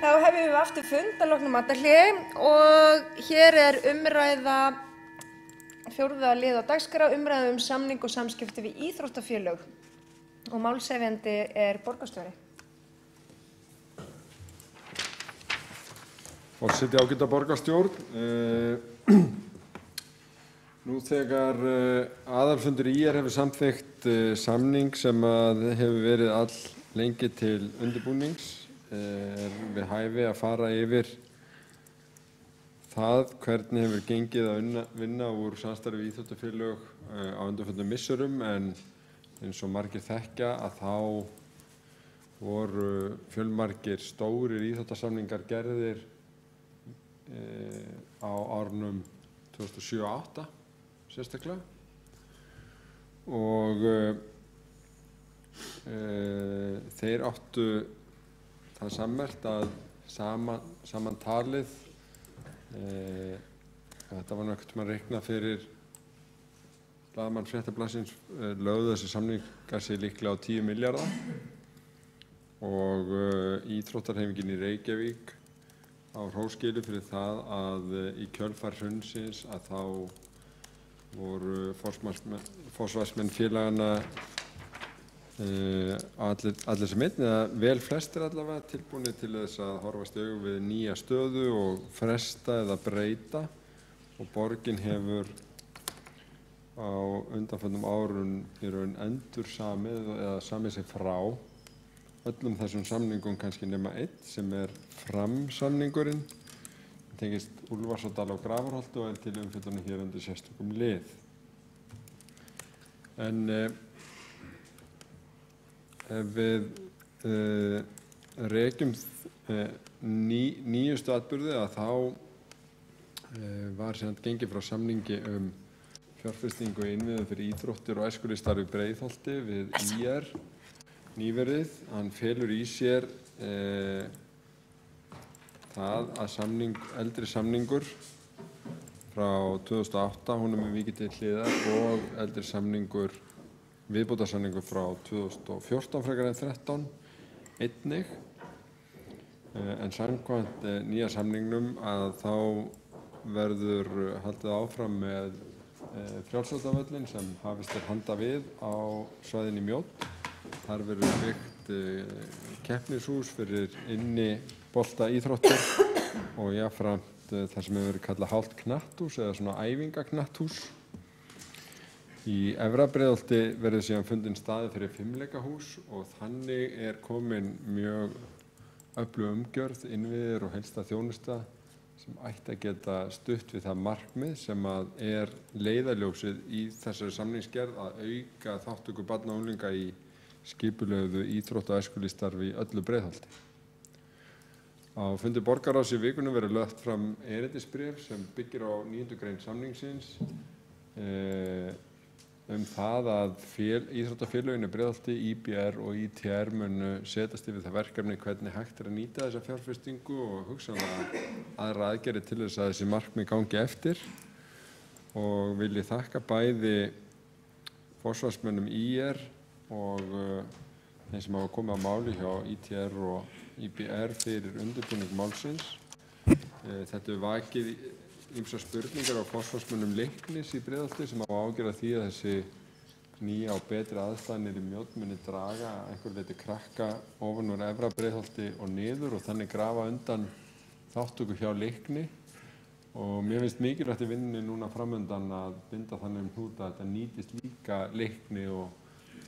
Þá hefjum við aftur fund að loknu matarhléi og hér umræða fjórða lið á dagskrá, umræða samning og samskipti við íþróttafélög og málshefjandi borgarstjóri. Forseti ágæta borgarstjórn. Nú þegar aðalfundur ÍR hefur samþykkt samning sem hefur verið all lengi til undirbúnings, við hæfi að fara yfir það hvernig hefur gengið að vinna úr samstarfi við íþróttafélög á undanförnum misserum, en eins og margir þekkja að þá voru fjölmargir stórir íþróttasamningar gerðir á árunum 2007-2008 sérstaklega og þeir áttu það sammerkt að samantalið þetta var einhvern tímann reiknað fyrir blaðamann Fréttablaðsins lögðu þessi samningar sig líklega á 10 milljarða og íþróttahreyfingin í Reykjavík á hróskilið fyrir það að í kjölfar hrunsins að þá voru forsvarsmenn félaganna allir sem einn eða vel flestir allavega tilbúnir til þess að horfast í augu við nýja stöðu og fresta eða breyta, og borgin hefur á undanförnum árum í raun endursamið eða samið sig frá öllum þessum samningum, kannski nema einn sem framsamningurinn, tengist Úlfarsárdal og Grafarholti og til umfjöllunar hér undir sérstökum lið. En ef við rekjum nýjustu atburði að þá var gengið frá samningi fjárfestingu í innviðum fyrir íþróttir og æskulýðsstarf í Breiðholti við ÍR nýverið. Hann felur í sér það að eldri samningur frá 2008, honum vikið til hliðar, og eldri samningur, viðbótarsamningur frá 2014 frekar en 2013 einnig. En samkvæmt nýja samningnum að þá verður haldið áfram með Frjálsvöllin sem hafist handa við á svæðinu í Mjódd. Þar verður byggt keppnishús fyrir inni boltaíþróttir og jafnframt það sem hefur verið kallað hálft knatthús eða svona æfingaknatthús. Í Efra Breiðholti verður síðan fundinn staður fyrir fimleikahús og þannig komin mjög öflug umgjörð, innviðir og helsta þjónusta sem ætti að geta stutt við það markmið sem leiðarljósið í þessari samningsgerð að auka þátttöku barna og unglinga í skipulögðu íþrótta- og æskulýðsstarfi í öllu Breiðholti. Á fundi borgarráðs í vikunum verður lagt fram erindisbréf sem byggir á 9. grein samningsins það að íþróttafélögin í Breiðholti, IBR og ITR munu setjast yfir það verkefni hvernig hægt að nýta þessa fjárfestingu og hugsanlega aðra aðgerðir til þess að þessi markmið gangi eftir, og vil ég þakka bæði forsvarsmönnum IR og þeim sem hafa komið að máli hjá ITR og IBR fyrir undirbúning málsins. Þetta hefur vakið ýmsar spurningar á forsvarsmönnum Leiknis í Breiðholti sem hafa áhyggjur af því að þessi nýja og betri aðstæður í Mjódd muni draga einhverju leyti krakka ofan úr Efra Breiðholti og niður og þannig grafa undan þátttöku hjá Leikni. Og mér finnst mikilvægt í vinnunni núna framundan að binda þannig hnúta að þetta nýtist líka Leikni og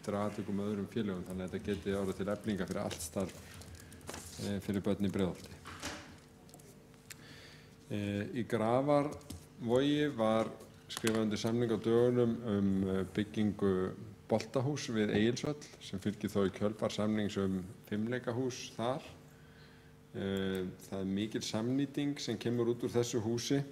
atvikum öðrum félögum, þannig að þetta geti orðið til eflinga fyrir allt starf fyrir börn í Breiðholti. Í Grafarvogi var skrifað undir samning á dögunum byggingu boltahús við Egilsvöll sem fylgir þó í kjölfar samnings fimleikahús þar. Það mikil samnýting sem kemur út úr þessu húsi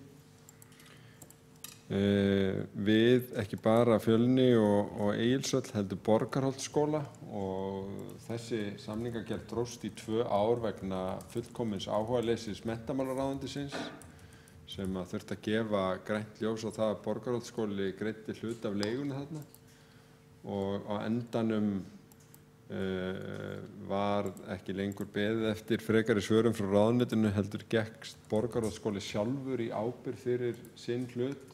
við ekki bara Fjölni og Egilsvöll heldur Borgarholtsskóla, og þessi samningagerð dróst í 2 ár vegna fullkomins áhugaleysis menntamálaráðuneytisins sem þurfti að gefa grænt ljós á það að Borgarholtsskóli greiddi hluta af leigunni þarna, og á endanum var ekki lengur beðið eftir frekari svörum frá ráðuneytinu heldur gekkst Borgarráðsskóli sjálfur í ábyrgð fyrir sinn hlut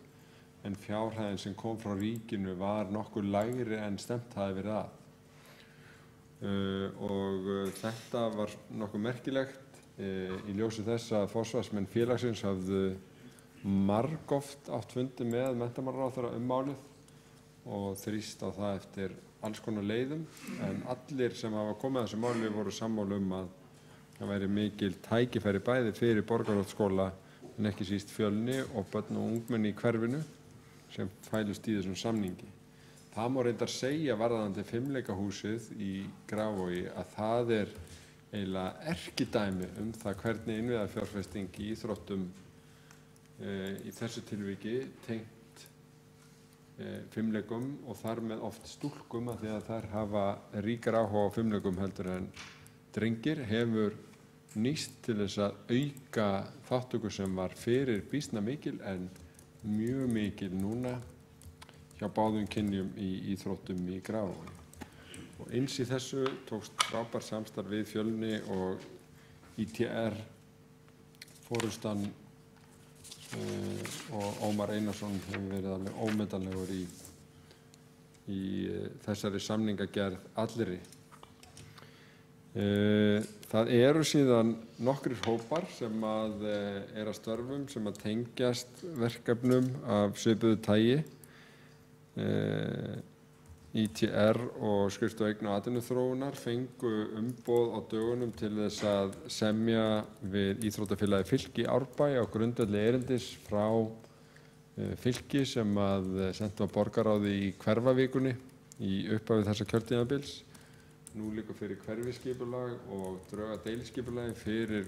en fjárhæðin sem kom frá ríkinu var nokkuð lægri en stefnt hafði verið að. Þetta var nokkuð merkilegt í ljósi þess að forsvarsmenn félagsins hafðu margoft átt fundi með menntamálaráðherra málið og þrýst á það eftir alls konar leiðum, en allir sem hafa komið að þessu máli voru sammála að það væri mikil tækifæri bæði fyrir Borgarráðsskóla en ekki síst Fjölni og börn og ungmenni í hverfinu sem fælust í þessum samningi. Það má reyndar segja varðandi fimleikahúsið í Grafarvogi að það eiginlega erkidæmi það hvernig innviðafjárfesting í íþróttum í þessu tilviki tengt fimleikum og þar með oft stúlkum að því að þær hafa ríkar áhuga á fimleikum heldur en drengir hefur nýst til þess að auka þátttöku sem var fyrir býsna mikil en mjög mikil núna hjá báðum kynjum í íþróttum í Grafarvogi. Og eins í þessu tókst frábært samstarf við Fjölni og ITR forustan og Ómar Einarsson hefur verið alveg ómetanlegur í þessari samningagerð allri. Það eru síðan nokkrir hópar sem að störfum sem að tengjast verkefnum af svipuðu tagi. ITR og Skrifstofa eigna- og atvinnuþróunar fengu umboð á dögunum til þess að semja við íþróttafélagið Fylki í Árbæ á grundvelli erindis frá Fylki sem að sent var borgarráði í Hverfavikunni í upphafi þessa kjörtímabils. Nú liggur fyrir hverfiskipulag og drög að deiliskipulagi fyrir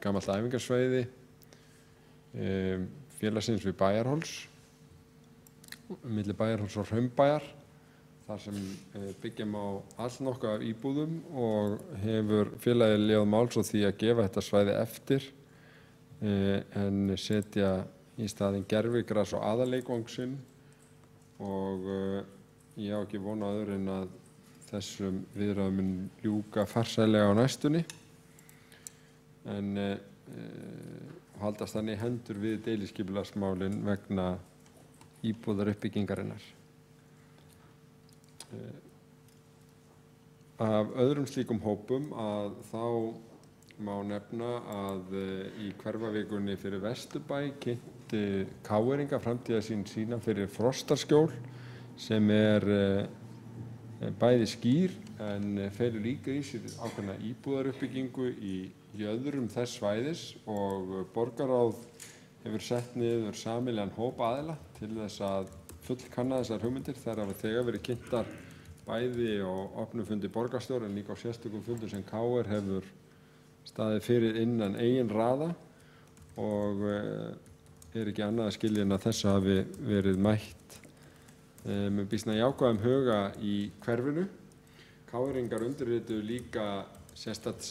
gamalt æfingarsvæði félagsins við Bæjarháls, milli Bæjarháls og Hraunbæjar, þar sem byggja má allnokkuð af íbúðum og hefur félagið léð máls á því að gefa þetta svæði eftir en setja í staðinn gervigras og aðalleikvang sinn og ég á ekki von á öðru en að þessum viðræðum mun ljúka farsællega á næstunni en haldast þannig hendur við deiliskipulagsmálin vegna íbúðaruppbyggingarinnar. Af öðrum slíkum hópum að þá má nefna að í Hverfavikunni fyrir Vesturbæ kynnti KR-inga framtíðarsýn sína fyrir Frostaskjól sem bæði skýr en felur líka í sér ákveðna íbúðaruppbyggingu í jöðrum þess svæðis og borgarráð hefur sett niður sameiginlegan hóp aðila til þess að fullkanna þessar hugmyndir. Þær hafa þegar verið kynntar bæði á opnum fundi borgarstjóra en líka á sérstökum fundum sem KR hefur staðið fyrir innan eigin raða og ekki annað að skilja en að þessu hafi verið mætt með býsna jákvæðum huga í hverfinu. KR-ingar undirrituðu líka sérstakt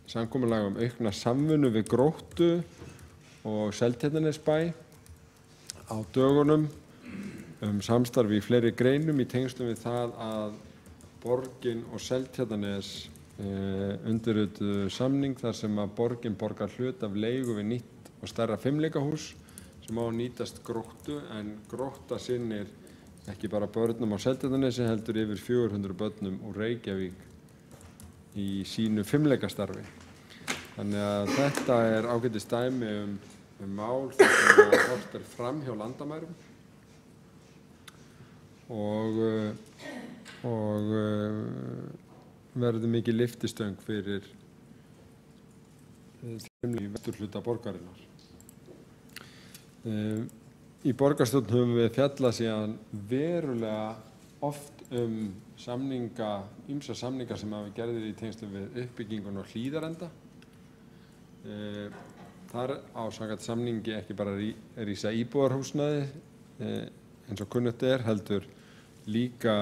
samkomulag aukna samvinnu við Gróttu og Seltjarnarnesbæ á dögunum samstarfi í fleiri greinum í tengslum við það að borgin og Seltjarnarnes undirrituðu samning þar sem að borgin borgar hlut af leigu við nýtt og stærra fimleikahús sem á að nýtast Gróttu en Grótta sinnir ekki bara börnum á Seltjarnarnesi heldur yfir 400 börnum úr Reykjavík í sínu fimleikastarfi. Þannig að þetta ágætis dæmi mál þar sem horft fram hjá landamærum og verður mikið lyftistöng fyrir í vesturhluta borgarinnar. Í borgarstjórn höfum við fjallað síðan verulega oft ýmsa samninga sem hafa gerðir í tengslum við uppbyggingun og Hlíðarenda. Þar á samkvæmt samningi ekki bara rísa íbúðarhúsnæði eins og kunnugt heldur líka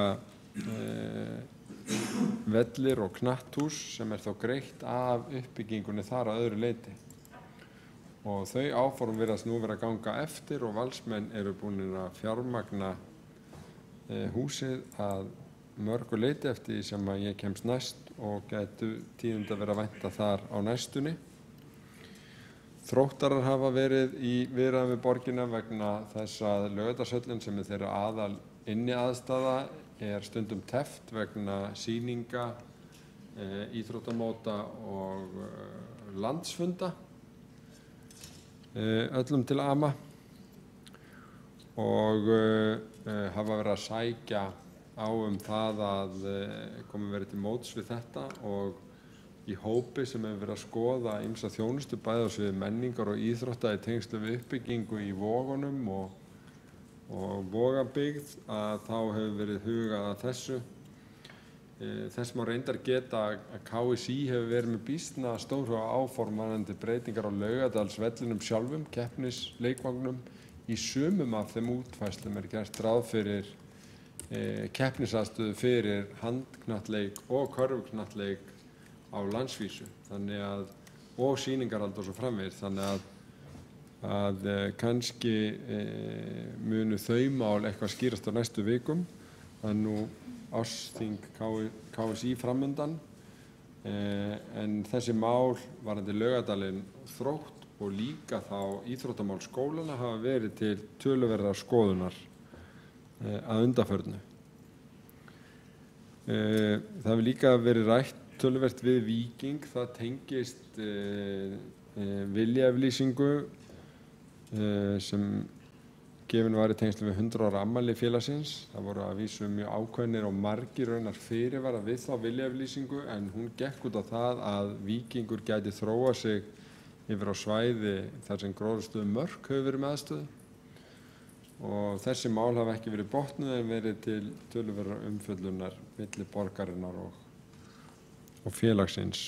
vellir og knatthús sem þá greitt af uppbyggingunni þar að öðru leyti. Og þau áform virðast nú vera að ganga eftir og Valsmenn eru búnir að fjármagna húsið að mörgu leyti eftir því sem að ég kemst næst og gætu tíðindi að vera að vænta þar á næstunni. Þróttarar hafa verið í viðræðum við borgina vegna þess að Laugardalshöllin, sem er þeirra aðal inniaðstaða, er stundum teppt vegna sýninga, íþróttamóta og landsfunda öllum til ama, og hafa verið að sækja á það að komi verið til móts við þetta, og í hópi sem hefur verið að skoða ýmsa þjónustu bæði á sviði menningar og íþrótta í tengslum við uppbyggingu í Vogunum og Vogabyggð, að þá hefur verið hugað að þessu. Þess má reyndar geta að KSÍ hefur verið með býsna stóru áform varðandi breytingar á Laugardalsvellinum sjálfum, keppnisleikvangnum. Í sumum af þeim útfærslum er gert ráð fyrir keppnisaðstöðu fyrir handknattleik og körfuknattleik á landsvísu, þannig að, og sýningarhald og svo framvegis, þannig að kannski munu þau mál eitthvað skýrast á næstu vikum. Það er nú ársþing KSÍ framundan, en þessi mál varðandi Laugardalinn, Þrótt og líka þá íþróttamál skólana hafa verið til töluverðar skoðunar að undanförnu. Það hefur líka verið rætt töluvert við Víking. Það tengist viljayfirlýsingu sem gefin var í tengslum við 100 ára afmæli félagsins. Það voru að vísu mjög ákveðnir og margir raunar fyrirvara við þá viljayfirlýsingu, en hún gekk út á það að Víkingur gæti þróa sig yfir á svæði þar sem gróðrarstöðu Mörk hefur verið með aðstöðu, og þessi mál hafa ekki verið botnuð en verið til töluverðar umfjöllunar milli borgarinnar og félagsins.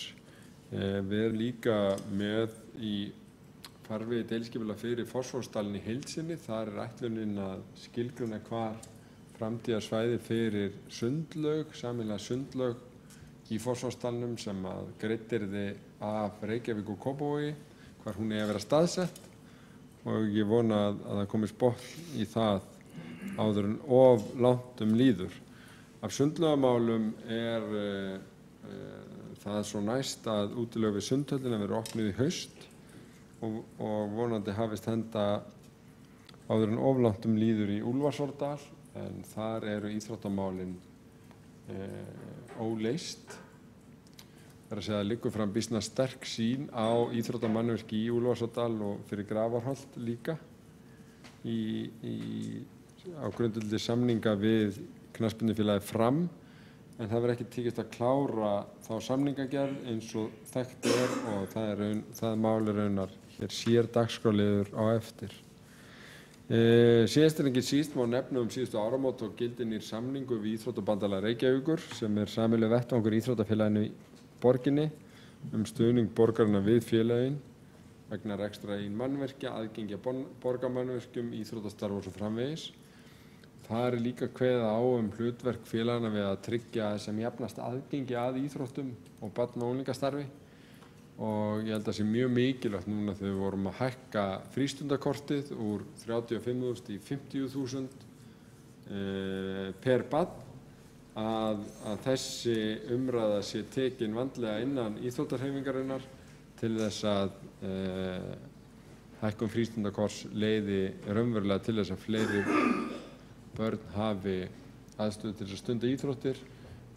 Við erum líka með í farvegi deiliskipulag fyrir Fossvogsdalinn í heild sinni. Þar er ætlunin að skilgreina hvar framtíðarsvæði fyrir sundlaug, sameiginlega sundlaug í Fossvogsdalnum sem að greidd yrði af Reykjavík og Kópavogi, hvar hún eigi að vera staðsett, og ég vona að það komist botn í það áður en of langt líður. Af sundlaugamálum er það er svo næst að útilaug við Sundhöllina verður opnuð í haust, og vonandi hafist handa áður en of langt líður í Úlfarsárdal, en þar eru íþróttamálin óleyst. Það er að segja að liggur fram býsna sterk sýn á íþróttamannvirki í Úlfarsárdal og fyrir Grafarholt líka á grundvelli samninga við knattspyrnufélagið Fram, en það verður ekki tekist að klára þá samningagerð eins og þekkt er, og það mál er raunar hér sér dagskrárliður á eftir. Síðast en ekki síst má nefna síðustu áramót og gildi nýr samningur við Íþróttabandalag Reykjavíkur, sem er sameiginlegur vettvangur íþróttafélaginu í borginni stuðning borgarinnar við félagin vegna rekstra eigin mannvirkja, aðgengi að borgarmannvirkjum, íþróttastarf og svo framvegis. Það er líka kveðið á hlutverk félaganna við að tryggja sem jafnast aðgengi að íþróttum og barna- og unglingastarfi, og ég held að það sé mjög mikilvægt núna þegar við vorum að hækka frístundakortið úr 35.000 í 50.000 per barn, að þessi umræða sé tekin vandlega innan íþróttahreyfingarinnar til þess að hækkun frístundakorts leiði raunverulega til þess að fleiri börn hafi aðstöðu til að stunda íþróttir,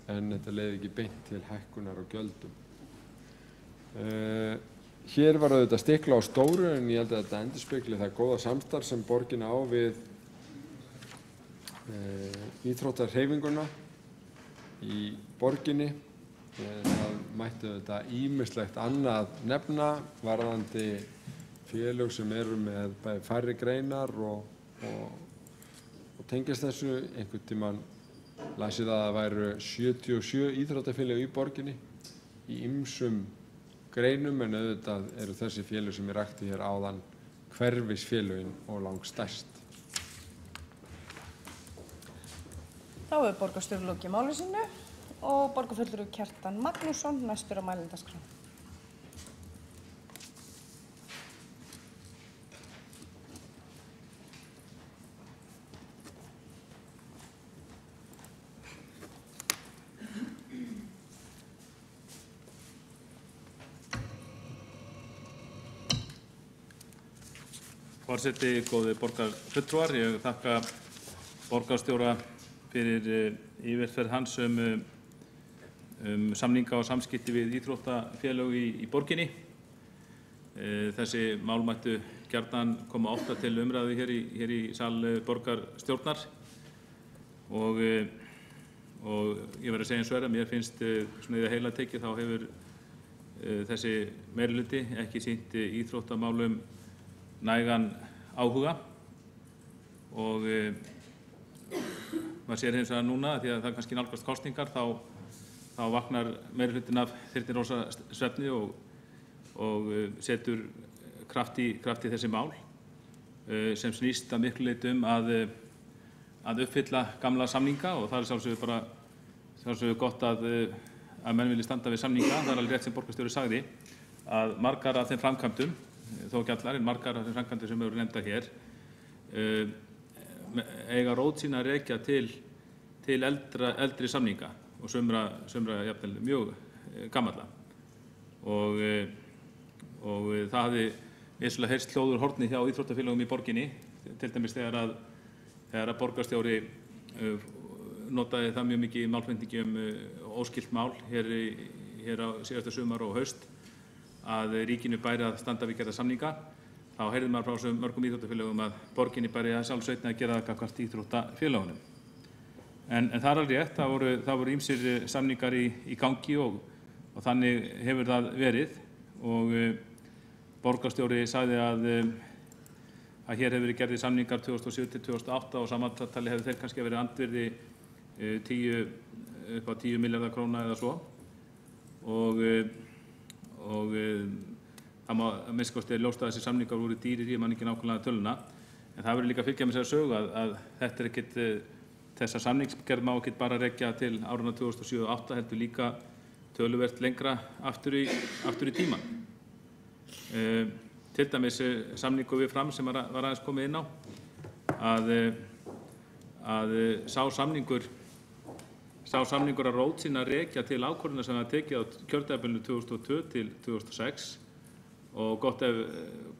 en þetta leiði ekki beint til hækkunar og gjöldum. Hér var auðvitað stikla á stóru, en ég held að þetta endurspegli það góða samstarf sem borgin á við íþróttahreyfinguna í borginni. Það mætti auðvitað ýmislegt annað nefna varðandi félög sem eru með bæði færri greinar og tengjast þessu. Einhvern tímann las ég að það væru 77 íþróttafélög í borginni í ýmsum greinum, en auðvitað eru þessi félög sem ég rakti hér áðan hverfisfélögin og langstærst. Þá hefur borgarstjóri lokið máli sínu og borgarfulltrúi Kjartan Magnússon næstur á mælendaskrá. Forseti, góðir borgarfulltrúar, ég þakka borgarstjóra fyrir yfirferð hans samninga og samskipti við íþróttafélög í borginni. Þessi mál mættu gjarnan koma oftar til umræðu hér í sal borgarstjórnar og ég verð að segja eins og að mér finnst svona í það heila tekið þá hefur þessi meirihluti ekki sýnt íþróttamálum nægan áhuga og maður sér hins vegar núna því að það kannski nálgast kosningar þá vaknar meirihlutin af þyrnirósa svefni og setur kraft í þessi mál sem snýst að miklu leyti að uppfylla gamla samninga og það sjálfsögðu gott að menn vilji standa við samninga. Það alveg rétt sem borgarstjóri sagði að margar af þeim framkvæmdum, þó ekki allar, en margar af þeim framkvæmdum sem eru nefndar hér eiga rót sína að rekja til eldri samninga og sumra jafnvel mjög gamalla og það hafði vissulega heyrst hljóður horni hjá íþróttafélögum í borginni, til dæmis þegar að borgarstjóri notaði það mjög mikið í málflutningi óskylt mál hér á síðasta sumar og haust að ríkinu bæri að standa við gerða samninga. Þá heyrði maður frá þessum mörgum íþróttafélögum að borginni bæri að sjálfsveitni að gera það gagnvart íþróttafélögunum. En það alveg rétt, það voru ýmsir samningar í gangi og þannig hefur það verið og borgarstjóri sagði að hér hefur verið gerðir samningar 2007 til 2008 og samantali hefur þeir kannski verið andvirði upp á 10 milljarða króna eða svo og það má að minnsta kosti ljóst að þessi samningar voru dýrir, ég man ekki nákvæmlega töluna, en það verður líka að fylgja með sér sögu að þetta ekkert, þessa samningsgerð má ekkert bara rekja til árana 2007 og 2008 heldur líka töluvert lengra aftur í tímann. Til dæmis samningu við Fram sem var aðeins komið inn á að sá samningur að rót sína rekja til ákvörðunar sem var tekið á kjörtímabilinu 2002 til 2006 og gott ef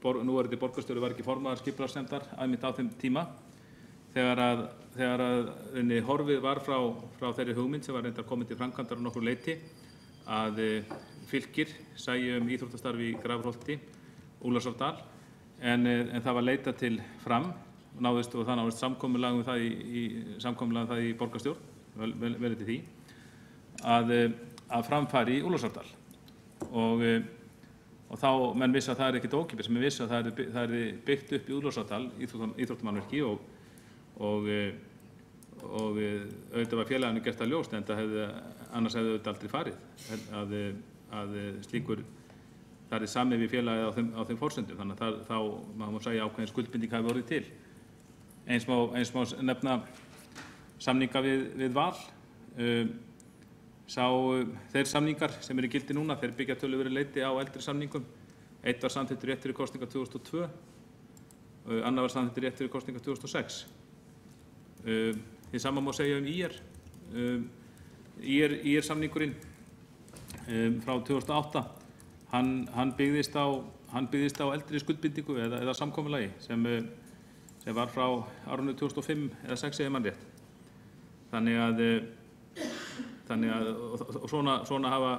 núverandi borgarstjóri var ekki formaður skipulagsnefndar einmitt á þeim tíma þegar að horfið var frá þeirri hugmynd sem var reyndar komin til framkvæmdar á nokkru leyti að Fylkir sæi íþróttastarf í Grafarholti, Ólafsárdal, en það var leitað til Fram og það náðist samkomulag um það í borgarstjórn, verið til því, að Fram fari í Ólafsárdal og þá menn vissi að það ekkert ókeypis, menn vissi að það byggt upp í Ólafsárdal íþróttamannvirki og auðvitað var félaginu gert að ljóst en annars hefði auðvitað aldrei farið að slíkur það samið við félagið á þeim forsendum, þannig að þá má segja ákveðin skuldbinding hafi orðið til. Eins má nefna samninga við Val. Þeir samningar sem eru í gildi núna, þeir byggja töluverðu leyti á eldri samningum. Eitt var samþykktur rétt fyrir kosningar 2002, annar var samþykktur rétt fyrir kosningar 2006. Því sama má segja IR. IR-samningurinn frá 2008, hann byggðist á eldri skuldbindingu eða samkomulagi sem var frá árinu 2005 eða 2006 ef mann rétt. Þannig að svona hafa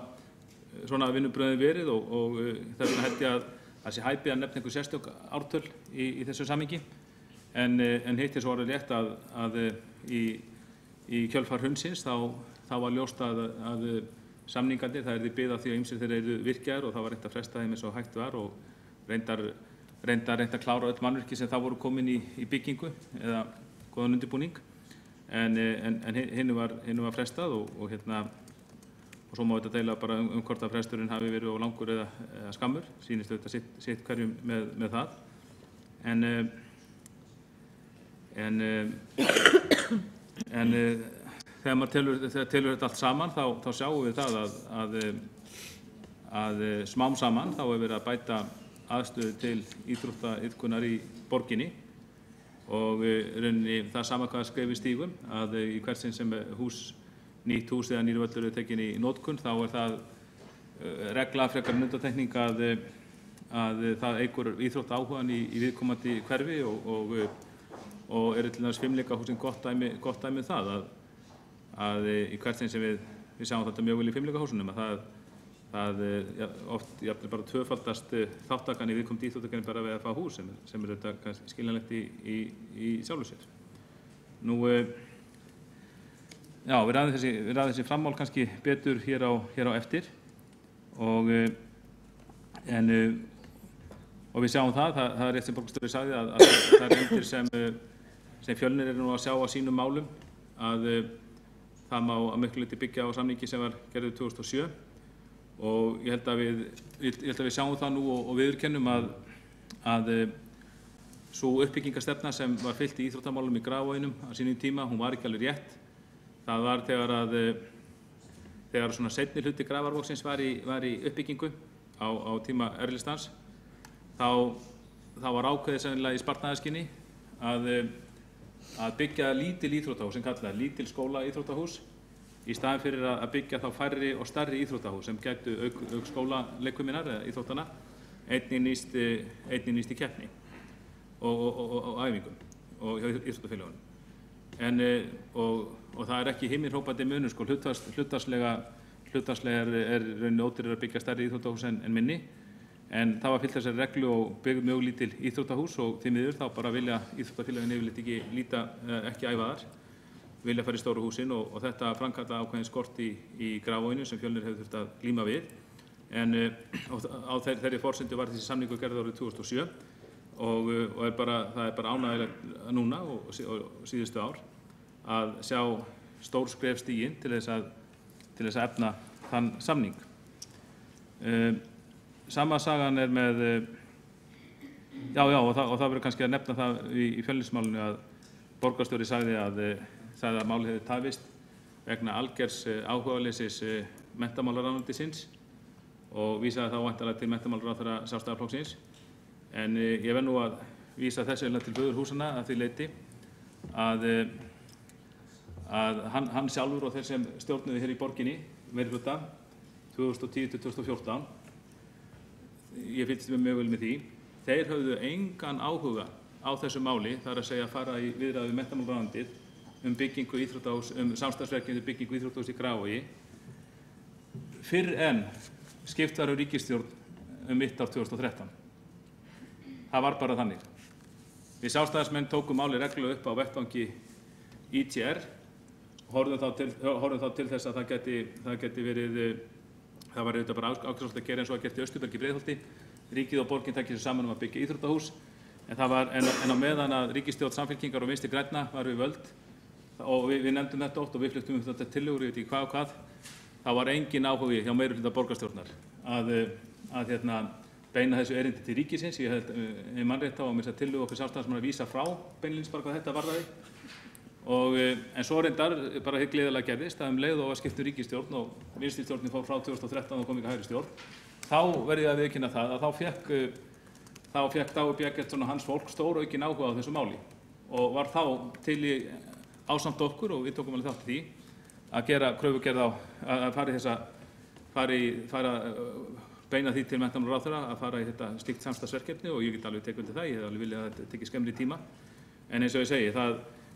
vinnubrögðin verið og þess vegna held ég að það sé hæpið að nefna einhver sérstök ártöl í þessu samhengi en hitt svo orðið rétt að í kjölfar hrunsins þá var ljóst að samningarnir, það yrði byggð á því að ýmsir þeir yrðu virkjaðir og það var reynt að fresta þeim eins og hægt var og reynda að klára öll mannvirki sem þá voru komin í byggingu eða góðan undirbúning en hinnu var frestað og svo má þetta deila bara hvort að fresturinn hafi verið of langur eða skammur, sýnist auðvitað sitt hverjum með það en þegar maður telur þetta allt saman þá sjáum við það að smám saman þá hefur verið að bæta aðstöðu til íþróttaiðkunar í borginni og rauninni það sama hvað skref í stígum að í hvert sinn sem nýtt hús eða nýr völlur er tekin í notkun þá er það regla frekar en undantekning að það eykur íþróttaáhugann í viðkomandi hverfi og til dæmis fimleikahúsin gott dæmi um það að í hvert sinn sem við sjáum þetta mjög vel í fimleikahúsunum að það oft jafnvel bara tvöfaldast þáttakan í viðkomandi íþróttakerfi bara við að fá hús sem þetta skiljanlegt í sjálfu sér. Nú, já, við ræðum þessi frammál kannski betur hér á eftir og við sjáum það er rétt sem borgarstjóri sagði að það er undir sem Fjölnir nú að sjá á sínum málum að það má að miklu leyti byggja á samningi sem var gerður 2007 og ég held að við sjáum það nú og viðurkennum að sú uppbyggingarstefna sem var fylgt í íþróttamálum í Grafarvoginum á sínum tíma, hún var ekki alveg rétt. Það var þegar svona seinni hluti Grafarvogsins var í uppbyggingu á tíma Erlistans, þá var ákveðið sennilega í sparnaðarskyni að byggja lítil íþróttahús sem kallaði lítil skóla íþróttahús í staðinn fyrir að byggja þá færri og stærri íþróttahús sem gætu auk skólaleikfuminnar eða íþróttana einnig nýst í keppni og æfingum og íþróttafélagunum. Og það er ekki himinhrópandi munur sko, hlutfallslega er rauninni ódýrara að byggja stærri íþróttahús en minni, en það var fylgt þessari reglu og byggð mjög lítil íþróttahús og því miður þá bara vilja íþróttafélagin yfirleitt ekki æfa þar, vilja fara í stóru húsin og þetta framkalla ákveðin skort í Grafarvoginum sem Fjölnir hefur þurft að glíma við, en á þeirri forsendu var þessi samningur gerður árið 2007 og það er bara ánægjulegt núna og síðustu ár að sjá stór skref stigin til þess að efna þann samning. Sama sagan er með, og það verður kannski að nefna það í Fjölnismálinu að borgarstjóri sagði að málið hefði tafist vegna algers áhugaleysis menntamálaráðuneytisins og vísaði þá væntanlega til menntamálaráðherra Sjálfstæðisflokksins. En ég verð nú að vísa þessu til föðurhúsanna að því leyti að hann sjálfur og þeir sem stjórnuðu hér í borginni meirihluta 2010-2014, ég fylgdist mjög vel með því, þeir höfðu engan áhuga á þessu máli, þar að segja fara í viðræður við menntamálaráðuneytið byggingu íþróttahús, samstarfsverkefni byggingu íþróttahús í Grafarvogi fyrr en skipt var ríkisstjórn mitt ár 2013. Það var bara þannig. Við sjálfstæðismenn tókum máli reglulega upp á vettvangi ITR og horfðum þá til þess að það geti verið, það var auðvitað bara ákveðsvægt að gera eins og að gert í Austurbergi í Breiðholti. Ríkið og borgin tækju sér saman að byggja íþróttahús, en á meðan að ríkisstjórn Samfylkingar og Vinstri grænna var við völd og við nefndum þetta oft og við fluttum þetta tillögur, ég veit ekki hvað og hvað, þá var engin áhugi hjá meirihluta borgarstjórnar að beina þessu erindi til ríkisins. Ég mannrétt á að mér tillögu okkur sjálfstæðismanna að vísa frá beinlínis bara hvað þetta varðaði. En svo reyndar bara hið gleðilega gerðist að leið og að skiptum ríkisstjórn og vinstristjórnin fór frá 2013 og kom ekki hægri stjórn. Þá verði ég að viðurkenna það að þá fékk Dagur Bjargeirsson og hans fólk stór aukin áhuga á þessu máli og var þá til í ásamt okkur og við tókum alveg þátt í því að gera kröfugerð á að beina því til menntamálaráðherra að fara í þetta slíkt samstarfsverkefni og ég get alveg tekið undir það, ég hef alveg viljað að þetta tekið skemmri tíma. En eins og ég segi,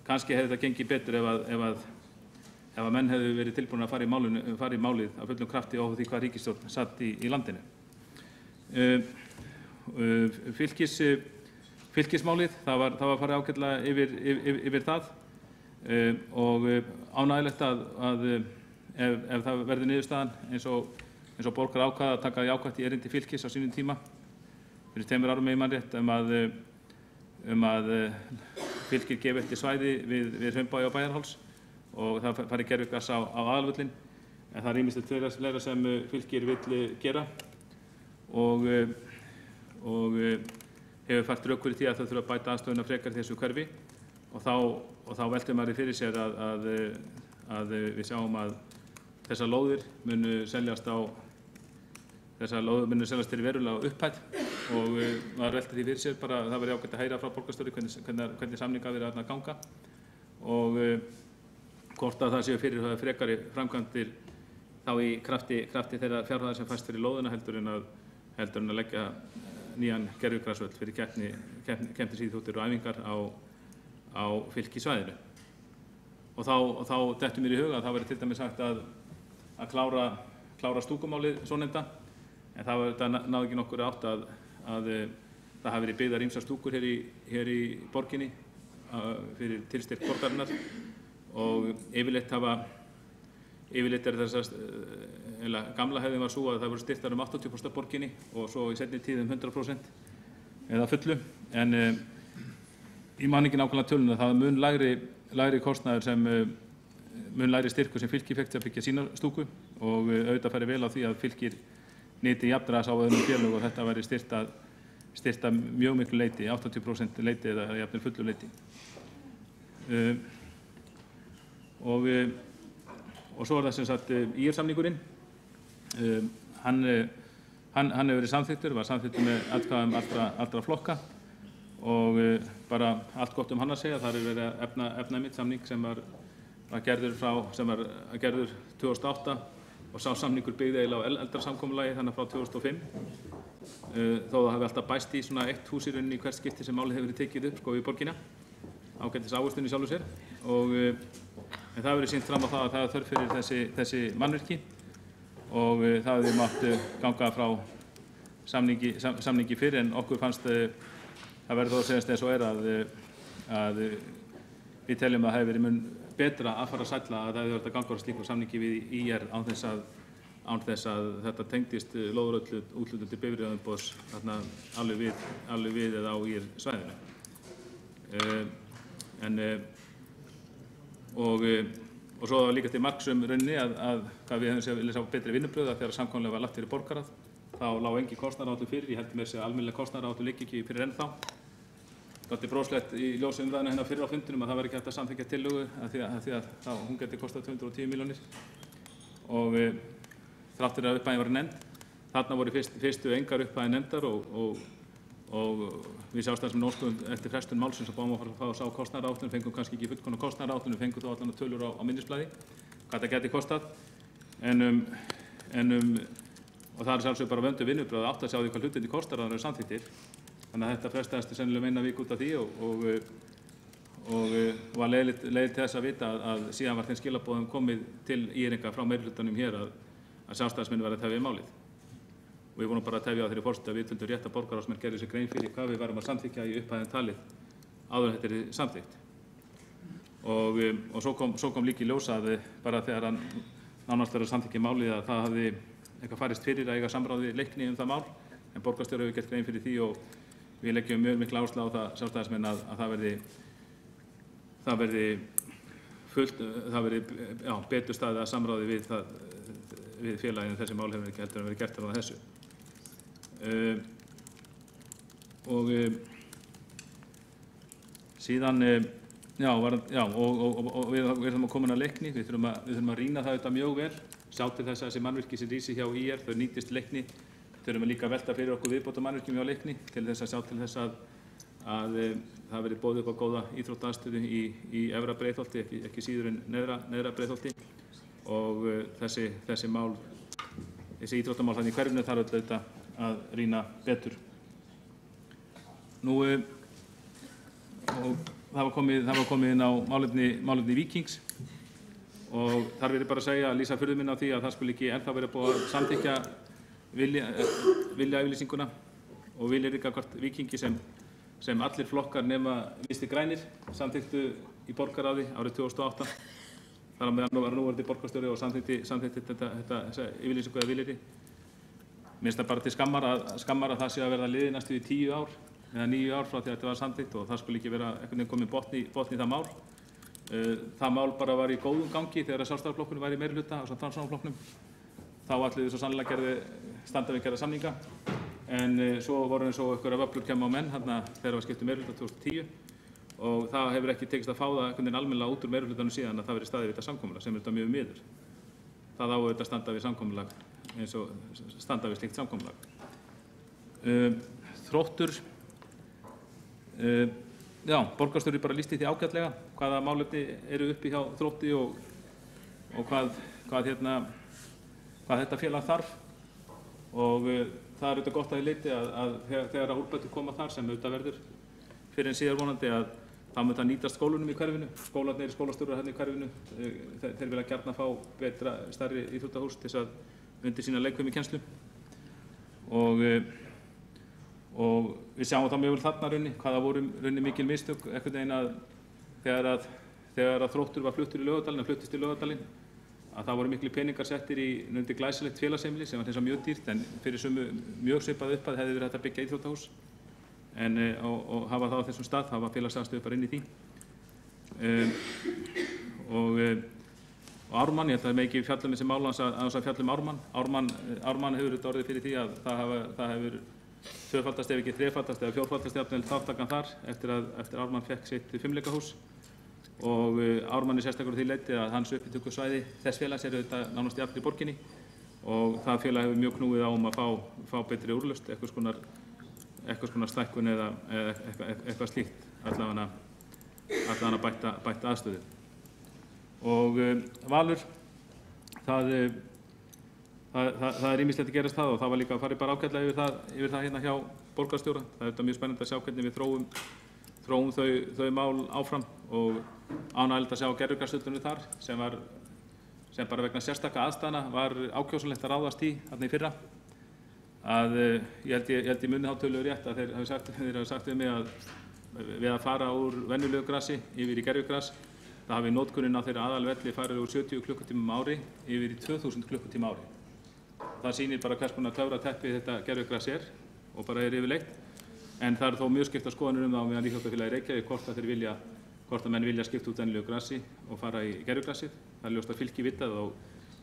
kannski hefði þetta gengið betur ef að menn hefðu verið tilbúin að fara í málið af fullum krafti og því hvað ríkisstjórn satt í landinu. Fylkismálið, það var farið ágætlega yfir það og ánægjulegt að ef það verður niðurstaðan eins og borgar ákvað að taka jákvætt í erindi Fylkis á sínum tíma fyrir 2 árum ef ég man rétt að Fylkir gefi eftir svæði við Hraunbæ og Bæjarháls og það fari gervigas á aðalvöllinn, en það er ýmislegt fleira sem Fylkir vill gera og hefur fært rök fyrir því að þau þurfa að bæta aðstöðuna frekar þessu hverfi og þá veltir maður fyrir sér að við sjáum að þessar lóðir munu seljast til verulega upphæð og maður veltir því fyrir sér bara að það verði ágætt að heyra frá borgarstjóri hvernig samninga verið að ganga og hvort að það séu fyrir frekari framkvæmdir þá í krafti þeirra fjárhæðar sem fæst fyrir lóðina heldur en að nýjan gervigrasvöll fyrir keppnisíþróttir og æfingar á fylkissvæðinu. Og þá dettur mér í huga að það væri til dæmis sagt að klára stúkumálið svonefnda, en það náði ekki nokkur átt að það hafi verið byggðar ýmsar stúkur hér í borginni fyrir tilstyrk borgarinnar og yfirleitt er þess að gamla hefðin var svo að það voru styrktar 80% af borginni og svo í seinni tíð 100% eða fullu, en ég man ekki nákvæmlega töluna, það er mun lægri kostnaður mun lægri styrkur sem fylki fekk til að byggja sína stúku og auðvitað færi vel á því að fylkir nyti jafnræðis á öðrum félög og þetta væri styrta mjög miklu leyti, 80% leyti eða jafnvel fullu leyti. Og svo það sem sagt IR-samningurinn, hann hefur verið samþykktur, var samþykktur með atkvæðum allra flokka og bara allt gott hann að segja. Það er verið að efna mitt samning sem var gerður 2008 og sá samningur byggði eiginlega á eldra samkomulagi þannig frá 2005. Þó það hafi alltaf bæst í svona eitt hús í rauninni í hvert skipti sem málið hefur verið tekið upp í borgina, ágætis ávöxtun í sjálfu sér. En það hefur verið sýnt fram á það að það er þörf fyrir þessi mannvirki og það hefði mátt ganga frá samningi fyrr, en okkur fannst það verður þó að segjast eins og að við teljum að það hefði verið mun betra að fara að sælla að það hefði verið að ganga frá slíkum samningi við IR án þess að þetta tengdist lóðarúthlutun til bifreiðaumboðs þarna alveg við eða á IR-svæðinu. Og svo var líka til marks rauninni að hvað við hefum viljað sjá betri vinnubrögð þegar samkomulag var lagt fyrir borgarráð. Þá lá engin kostnaðaráætlun fyrir, ég held með að almennileg kostnaðaráætlun liggi ekki fyrir enn þá. Það er bróslegt í ljósi umræðuna hérna fyrir á fundinum að það væri ekki hægt að samþykkja tillögu af því að hún geti kostað 210 milljónir og þrátt fyrir að upphæðin var nefnd. Þarna voru fyrstu engar upphæðin nefndar og við Sjálfstæðismenn óskuðum eftir frestun málsins og báðum að fá að sjá kostnaðaráætlun, fengum kannski ekki fullkomna kostnaðaráætlun, fengum þó allan tölur á minnisblaði hvað það geti kostað. Og það er sjálfsög bara vöndu vinnubrögð átt að sjá því hvað hlutirnir kostar að það eru samþykktir. Þannig að þetta frestaðist sennilega meina viku út af því og var leiðilegt til þess að vita að síðan var þeim skilaboðum komið til íringa frá meirihlutanum hér að Sjálfstæðismenn væru að tefja málið. Og við vorum bara að tefja á þeirri forseta að við töldum rétt að borgarráðsmenn gerðu sér grein fyrir hvað við varum að samþykkja í upphæðin talið áður en þetta er samþykkt. Og svo kom líka í ljós að bara þegar hann nánast verið að samþykkja málið að það hafði eitthvað farist fyrir að eiga samráð við Leikni það mál, en borgarstjóri hefur gert grein fyrir því og við leggjum mjög mikla áherslu á það Sjálfstæðismenn að það verði betur staðið að samráði við félaginu. Þessi mál hefur ekki heldur en verið gert á þessu. Síðan og við þurfum að koma að Leikni, við þurfum að rýna það auðvitað mjög vel, sjá til þess að þessi mannvirki sem rísi hjá IR þau nýtist Leikni. Þurfum að líka velta fyrir okkur viðbótarmannvirkjum hjá Leikni til þess að sjá til þess að það verið boðið upp á góða íþróttaaðstöðu í Efra Breiðholti, ekki síður en neðra Breiðholti og þessi íþróttamál þannig í hverfinu þarf auðvitað að rýna betur. Og það var komið inn á málefni Víkings og þar verið bara að segja að lýsa furðu minni á því að það skuli ekki ennþá verið búið að samþykkja viljayfirlýsinguna og vilyrði gagnvart Víkingi sem allir flokkar nema Vinstri grænir samþykktu í borgarráði árið 2008. Þar á meðan var núverandi borgarstjóri og samþykkti þessa yfirlýsingu eða vilyrði. Mér finnst það bara til skammar að það sé að verða liðið næstu í 10 ár eða 9 ár frá því að þetta var samþykkt og það skuli ekki vera einhvern veginn komið botn í það mál. Það mál bara var í góðum gangi þegar Sjálfstæðisflokkurinn var í meirihluta ásamt Framsóknarflokknum. Þá ætluðu svo sannarlega standa við gerða samninga, en svo voru eins og einhverjar vöflur kemur á menn þarna þegar var skipt meirihluta 2010 og það hefur ekki tekist að fá það einhvern veginn almennilega út úr meirihlutanum síðan að það verið staðið við þetta samkomulag sem er þetta mjög miður. Það á auðvitað að standa við samkomulag eins og standa við slíkt samkomulag. Þróttur, borgarstjóri bara lýsti því ágætlega hvaða málefni eru uppi hjá Þrótti og hvað þetta félag þarf og það auðvitað gott að ég leiti að þegar úrbætur koma þar sem auðvitað verður fyrir en síðar vonandi að það mun það nýtast skólunum í hverfinu, skólarnir, skólastjórar hérna í hverfinu, þeir vilja gjarna fá betra, stærri íþróttahús til þess að undir sína leikfimi kennslu og við sjáum það mjög vel þarna raunni, hvaða voru raunni mikil mistök einhvern veginn að þegar að Þróttur var fluttur í Laugardalinn, fluttist í Laugardalinn, að það voru miklu peningar settir í undir glæsilegt félagsheimili sem var þess að mjög dýrt en fyrir sömu mjög svipað upphæð hefði verið hægt að byggja íþróttahús og hafa það á þessum stað, það var félagsaðstöðu bara inn í því og Ármann, ég held að með ekki fjalla með þessi mál að fjalla Ármann hefur þetta orðið fyrir því að það hefur tvöfaldast ef ekki þrefaldast eða fjórfaldast jafnvel þáttakan þar eftir Ármann fekk sitt fimleikahús og Ármann er sérstakur því leyti að hans upptökusvæði þess félags eru þetta nánast í allri borginni og það félag hefur mjög knúið á að fá betri úrlausn, eitthvað svona stækkun eða eitthvað slíkt, allavega bætta aðstöðu. Og Valur, það er ýmislegt að gerast það og það var líka að fara bara ágætlega yfir það hérna hjá borgarstjóra. Það er mjög spennandi að sjá hvernig við þróum þau mál áfram og ánægjulegt að sjá gervigrasvöllurinn þar sem bara vegna sérstaka aðstæðna var ákjósanlegt að ráðast í þarna í fyrra. Ég held í munni þá tölur rétt að þeir hafi sagt við mig að við að fara úr venjulegu grasi yfir í gervigras það hafi notkunin á þeirra aðalvelli farið úr 70 klukkutímum á ári yfir í 2000 klukkutíma á ári. Það sýnir bara hvers konar töfrateppi þetta gervigras og bara yfirleitt en það þó mjög skiptar skoðanir það á meðan Íþróttafélagið Reykjavík hvort að menn vilja skipta út venjulegu grasi og fara í gervigrasið. Það er ljóst að fylki vitað og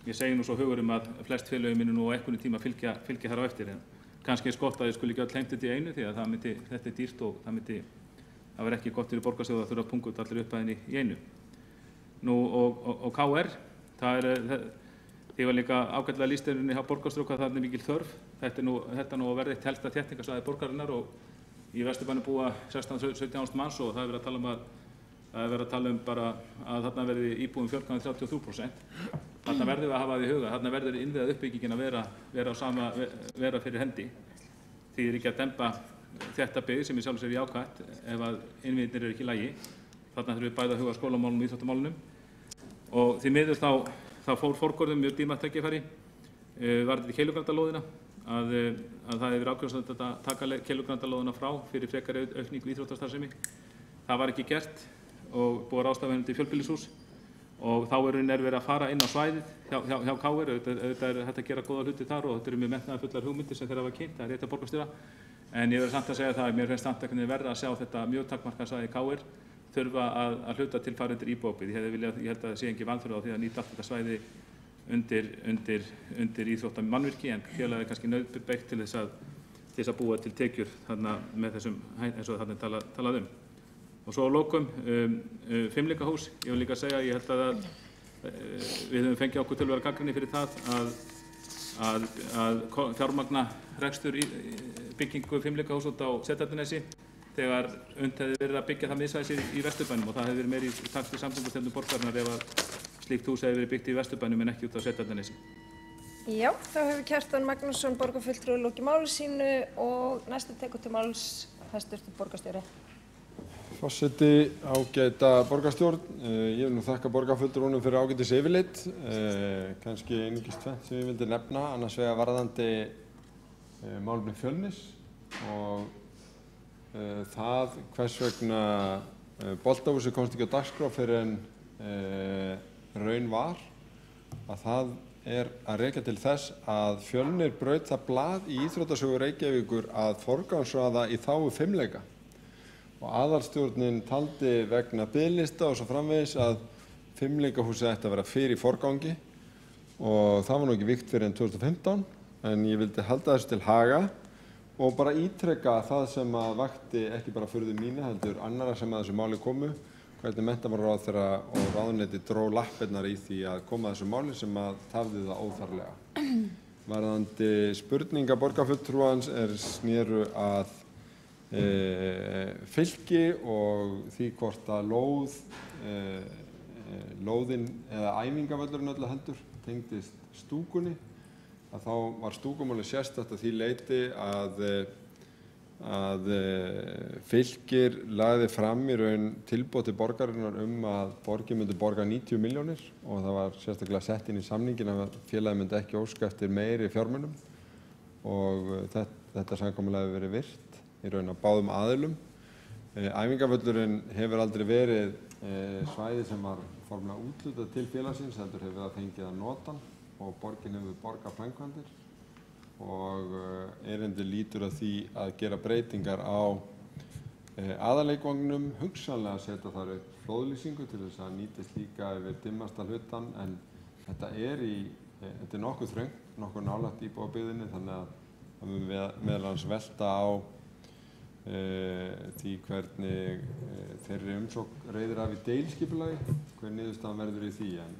ég segi nú svo hugurum að flest félögin munu nú á einhvern tíma fylgja þar á eftir en kannski eins gott að ég skuli ekki öll hengt þetta í einu því að þetta er dýrt og það var ekki gott fyrir borgarsjóð að þurfa að punga út allir upphæðinni í einu. Nú og KR, því var líka ágætlega lýst hjá borgarstjóra hvað það er mikil þörf. Þetta nú að verða eitt helsta þéttingarsvæði borgarinnar og í Vesturbænum búa 16-17.000 manns og það er verið að tala um bara að þarna verði íbúum fjölgað 33%. Þarna verðum við að hafa það í huga, þarna verður innviða uppbyggingin að vera fyrir hendi. Því er ekki að dempa þetta byggð sem í sjálfu sér jákvætt ef að innviðirnir eru ekki í lagi. Þarna þurfum við bæði að huga skólamálunum og íþróttamálunum. Og því miður þá fór forgörðum mjög dýrmætt tækifæri varðandi Keilugrandarlóðina að það hefur ákveðið að taka Keilugrandarlóðina frá fyrir frekari aukningu íþróttastarfsemi. Það var ekki gert og búið að ráðstafa henni til fjölbýlishús og þá er verið að fara inn á svæðið hjá KR. Auðvitað er hægt að gera góða hluti þar og þetta eru mjög metnaðarfullar hugmyndir sem þeir hafa kynnt, það er rétt að borgarstjóra. En ég verður samt að segja það að mér finnst samt að verða að sjá þetta mjög takmarkað svæði KR þurfa að hluta til fara undir íbúðabyggð. Ég held að það sé ekki vanþörf á því að nýta allt þetta svæði undir íþróttamannvirki en félagið er kannski nauðbeygt til þess að búa til tekjur þarna með þessum eins og þarna er talað um. Og svo á lokum fimleikahús. Ég vil líka segja að ég held að við höfum fengið okkur töluvera gagnrýni fyrir það að fjármagna rekstur byggingu fimleikahús út á Seltjarnarnesi þegar hefði verið að byggja það miðsvæðis í Vesturbænum og það hefði verið meira í takt við samgöngustefnu borgarinnar ef að slíkt hús hefði verið byggt í Vesturbænum en ekki út á Seltjarnarnesi. Já, þá hefur Kjartan Magnússon borgarfulltrúi lokið máli sínu og næstu tekur til máls hæstvirtur borgarstjóri. Forseti, ágæta borgarstjórn. Ég vil nú þakka borgarfulltrúnum fyrir ágætis yfirlit. Kannski einungis tvennt sem ég vildi nefna, annars vegar varðandi málefni Fjölnis og það hvers vegna boltahúsið komst ekki á dagskrá fyrr en raun var, að það er að rekja til þess að Fjölnir braut það blað í Íþróttasögu Reykjavíkur að forgangsraða í þágu fimleika. Og aðalstjórnin taldi vegna biðlista og svo framvegis að fimleikahúsið ætti að vera fyrir forgangi og það var nú ekki vígt fyrir enn 2015 en ég vildi halda þessu til haga og bara ítreka það sem að vakti ekki bara furðu mína heldur annara sem að þessu máli komu, hvernig menntamálaráðherra og ráðuneyti dró lappirnar í því að koma að þessu máli sem að tafði það óþarflega. Varðandi spurninga borgarfulltrúans snéru að fylki og því hvort að lóðin eða æfingavöllurinn öllu heldur tengdist stúkunni að þá var stúkumáli sérstakt að því leyti að Fylkir lagði fram í raun tilboð til borgarinnar að borgin myndi borga 90 milljónir og það var sérstaklega sett inn í samningin að félagið myndi ekki óska eftir meiri fjármunum og þetta samkomulag hefur verið virt í raun á báðum aðilum. Æfingavöllurinn hefur aldrei verið svæði sem var formlega úthlutað til félagsins, heldur hefur það fengið að nota og borgin hefur borgað framkvæmdir og erindi lítur að því að gera breytingar á aðalleikvangnum, hugsanlega að setja þar upp flóðlýsingu til þess að nýtist líka yfir dimmasta hlutann, en þetta er nokkuð þröngt, nokkuð nálægt íbúabyggðinni, þannig að það mun meðal annars velta á því hvernig þeirri umsókn reiðir af í deiliskipulagi, hver niðurstaðan verður í því, en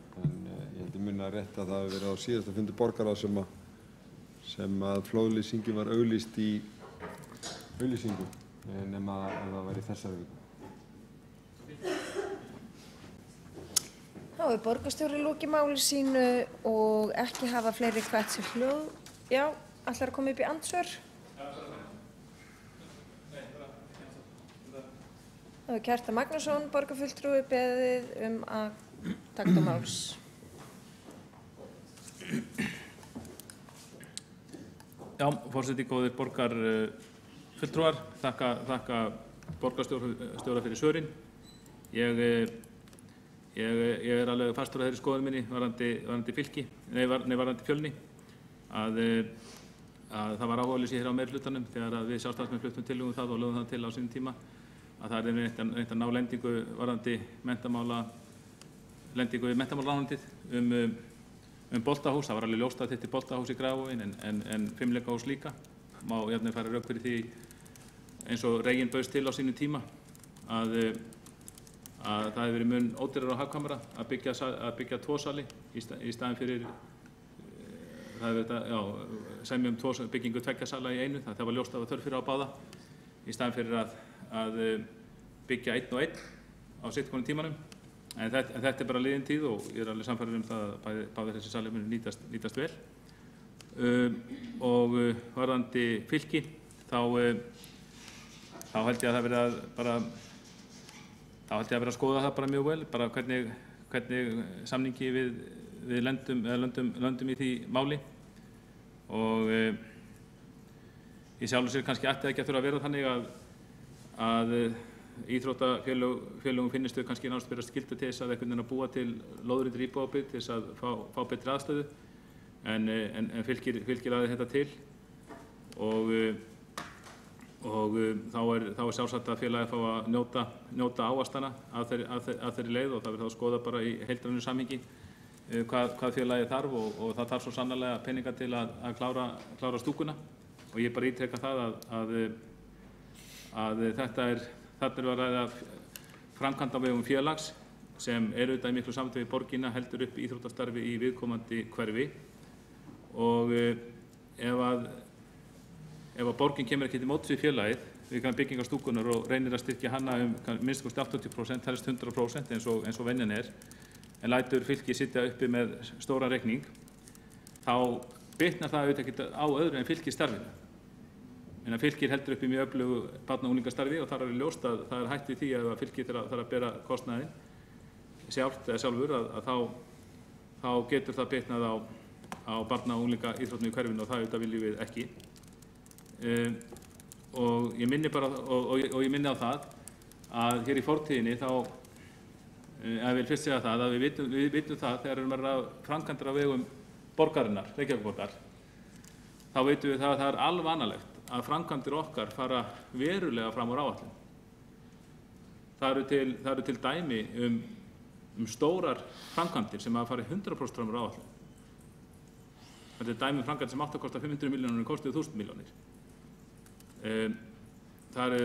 ég held ég muni rétt að það hefur verið á síðasta fundi borgarráðs sem að flóðlýsingin var auglýst í auglýsingu nema ef það væri þessari viku. Þá er borgarstjóri lokið máli sínu og ekki hafa fleiri hvert sér hljóð. Já, ætlar að koma upp í andsvör? Það er Kjartan Magnússon, borgarfulltrúi, beðið að taka til máls. Já, forseti, góðir borgarfulltrúar, þakka borgarstjóra fyrir svörin. Ég er alveg fastur að þeirri skoðun minni varðandi Fjölni, að það var áhugaleysi hér á meirihlutanum þegar við sjálfstæðismenn fluttum tillögu það og lögðum það til á sínum tíma, að það er reynt að ná lendingu varðandi lendingu við menntamálaráðuneytið boltahús. Það var alveg ljóst að þetta er boltahús í Grafarvogi en fimleikahús líka. Má jafnvel fara rök fyrir því eins og Reginn bauðst til á sínum tíma að það hefur verið mun ódýrara og hagkvæmara að byggja tvo sali í staðinn fyrir semja byggingu tveggja sala í einu. Það var ljóst að það var þörf fyrir á báða í staðinn fyrir að byggja einn og einn á sitt hvorum tímanum. En þetta er bara liðin tíð og ég er alveg sannfærður það að báðir þessi salir munu nýtast vel. Og varðandi Fylki, þá held ég að það verið að skoða það bara mjög vel, bara hvernig samningi við löndum í því máli. Og í sjálfu sér kannski ætti ekki að þurfa að vera þannig að íþróttafélögum finnist þau kannski náttúrulega vera skylda til þess að einhvern veginn að búa til lóðrýndir íbúðabyggð til þess að fá betri aðstöðu, en Fylkir lagði þetta til og þá er sjálfsagt að félagið fá að njóta ávaxtanna af þeirri leið og það verður þá að skoða bara í heildrænu samhengi hvað félagið þarf og það þarf svo sannarlega peninga til að klára stúkuna og ég bara ítreka það að þetta er að ræða framkvæmd á vegum félags sem er auðvitað í miklu samtöku við borgina, heldur upp íþróttastarfi í viðkomandi hverfi og ef að borgin kemur ekki til móts við félagið við byggingar stúkunar og reynir að styrkja hana minnst kosti 80%, helst 100% eins og venjan er, en lætur Fylki sitja uppi með stóran reikning, þá bitnar það auðvitað ekki á öðru en Fylkisstarfinu. En Fylkir heldur upp í mjög öflugu barna- og unglingastarfi og þar er ljóst að það er hætt við því að Fylkir þarf að bera kostnaðinn sjálfur að þá getur það bitnað á barna- og unglingaíþróttum í hverfinu og það auðvitað viljum við ekki. Og ég minni á það að hér í fortíðinni þá ég vil fyrst segja það að við vitum það þegar við erum að framkvæmdir á vegum borgarinnar, Reykjavíkurborgar, þá vitum við það að það er alveg annarlegt að framkvæmdir okkar fara verulega fram úr áætlun. Það eru til dæmi stórar framkvæmdir sem að fara 100% fram úr áætlun. Það er dæmi framkvæmdir sem átt að kosta 500 milljónir en kostuðu 1000 milljónir. Það eru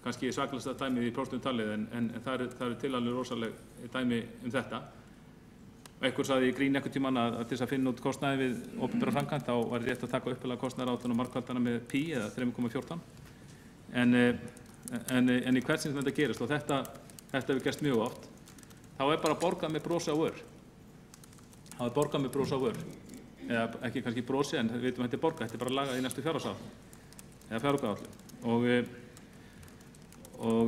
kannski svakalasta dæmið í próstum talið en það eru til alveg rosaleg dæmi þetta. Einhver sagði í grín einhvern tímann að til þess að finna út kostnaði við opinbera framkvæmd þá var rétt að taka upphæðlega kostnaðaráætlun og margfaldana með pi eða 3,14. En í hvert sinn sem þetta gerist og þetta hefur gerst mjög oft, þá er bara borgað með bros á vör. Það er borgað með bros á vör. eða ekki kannski brosi, en við vitum að þetta er borgað, þetta er bara lagað í næstu fjárhagsáætlun eða fjáraukaáætlun. Og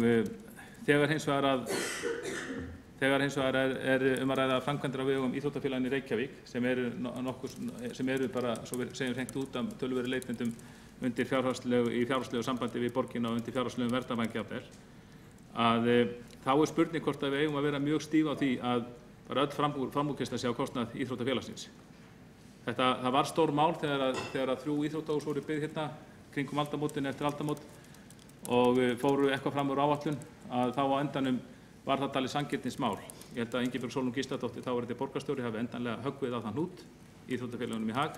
þegar hins vegar er að ræða framkvæmdir á vegum íþróttafélaginu í Reykjavík sem eru bara, svo við segjum hreint út af töluverði leikmyndum undir fjárhagslegu sambandi við borgina og undir fjárhagslegum verndarvæng jafnvel, að þá er spurning hvort að við eigum að vera mjög stíf á því að bara öll framúrkeyrsla sé á kostnað íþróttafélagsins. Það var stór mál þegar 3 íþróttahús voru byggð hérna kringum aldamótin eftir aldamót og fóru eitthvað fram úr áætlun, að þá á endanum var það talið sanngirnismál. Ég held að Ingibjörg Sólrún Gísladóttir, þáverandi borgarstjóri, hafi endanlega höggvið á þann hnút íþróttafélagunum í hag,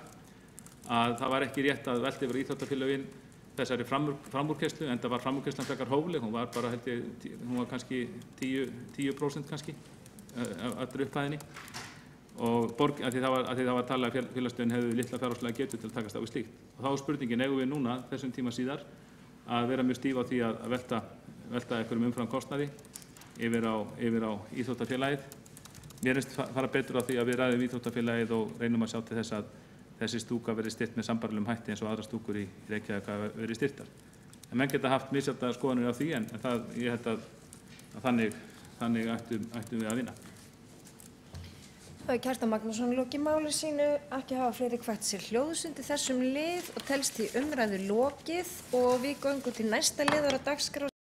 að það var ekki rétt að velta yfir íþróttafélögin þessari framúrkeyrslu, enda var framúrkeyslan frekar hófleg, hún var bara, hún var kannski 10% kannski allri upphæðinni, og að því það var talað að félagsstöðin hefðu litla fjárhagslega getu til að takast á við slíkt. Og þá er spurningin, eigum við núna, þessum tíma síðar, að vera mjög stíf á því að velta einhverjum umfram kostnaði yfir á íþróttafélagið. Mér finnst fara betur á því að við ræðum íþróttafélagið og reynum að sjá til þess að þessi stúka verði styrt með sambærilegum hætti eins og aðra stúkur í Reykjavík hafa verið styrtar. En menn geta haft misjafnar skoðanir á því, en ég held að þannig ættum við að vinna. Það er Kjartan Magnússon lokið máli sínu, ekki hafa fleiri kvætt sér hljóðs undir þessum lið og telst því umræðu lokið og við göngum til næsta liðar á dagskrá